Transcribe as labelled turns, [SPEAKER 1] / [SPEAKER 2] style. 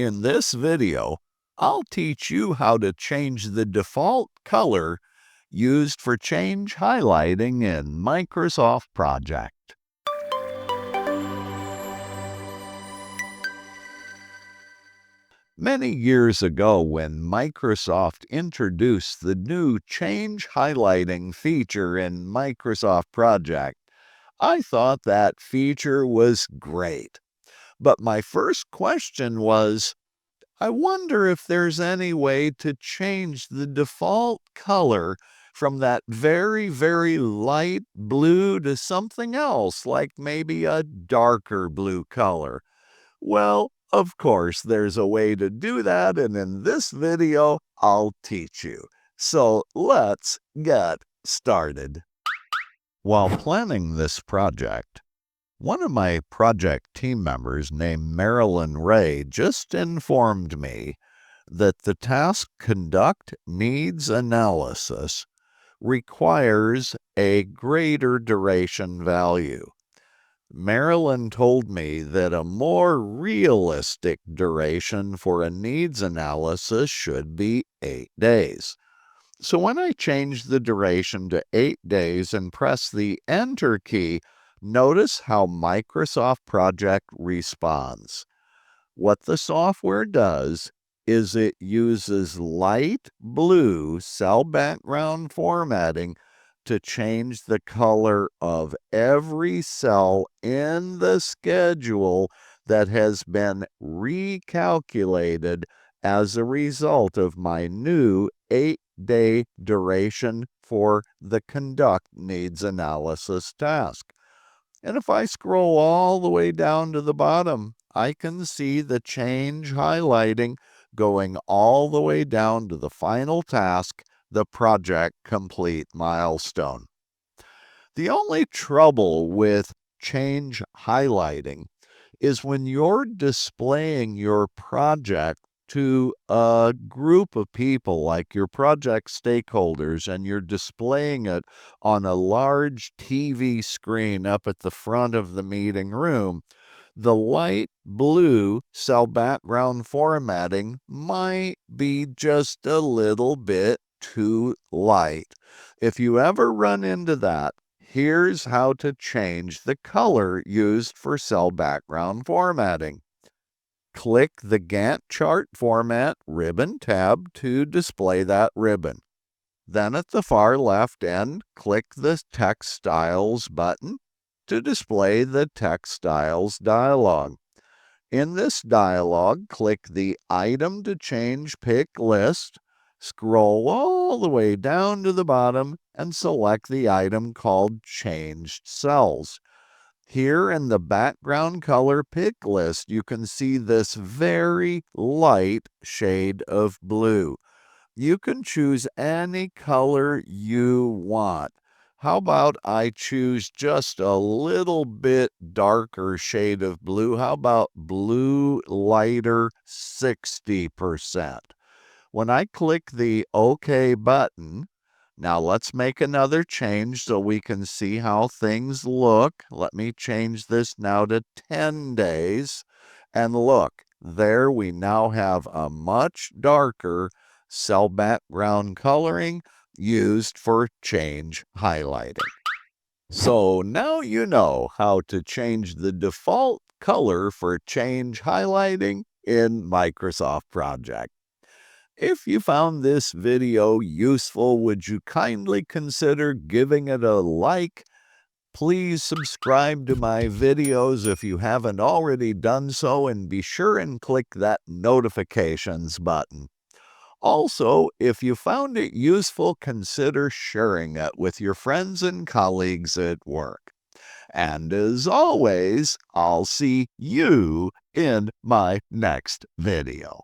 [SPEAKER 1] In this video, I'll teach you how to change the default color used for change highlighting in Microsoft Project. Many years ago, when Microsoft introduced the new change highlighting feature in Microsoft Project, I thought that feature was great. But my first question was, I wonder if there's any way to change the default color from that very, very light blue to something else, like maybe a darker blue color. Well, of course, there's a way to do that, and in this video, I'll teach you. So let's get started. While planning this project, one of my project team members named Marilyn Ray just informed me that the task Conduct Needs Analysis requires a greater duration value. Marilyn told me that a more realistic duration for a needs analysis should be 8 days. So when I change the duration to 8 days and press the Enter key, notice how Microsoft Project responds. What the software does is it uses light blue cell background formatting to change the color of every cell in the schedule that has been recalculated as a result of my new 8-day duration for the Conduct Needs Analysis task. And if I scroll all the way down to the bottom, I can see the change highlighting going all the way down to the final task, the project complete milestone. The only trouble with change highlighting is when you're displaying your project to a group of people, like your project stakeholders, and you're displaying it on a large TV screen up at the front of the meeting room, the light blue cell background formatting might be just a little bit too light. If you ever run into that, here's how to change the color used for cell background formatting. Click the Gantt chart format ribbon tab to display that ribbon. Then at the far left end, click the Text Styles button to display the Text Styles dialog. In this dialog, click the Item to Change Pick list, scroll all the way down to the bottom, and select the item called Changed Cells. Here in the background color pick list, you can see this very light shade of blue. You can choose any color you want. How about I choose just a little bit darker shade of blue? How about blue lighter 60%? When I click the OK button, now let's make another change so we can see how things look. Let me change this now to 10 days. And look, there we now have a much darker cell background coloring used for change highlighting. So now you know how to change the default color for change highlighting in Microsoft Project. If you found this video useful, would you kindly consider giving it a like? Please subscribe to my videos if you haven't already done so, and be sure and click that notifications button. Also, if you found it useful, consider sharing it with your friends and colleagues at work. And as always, I'll see you in my next video.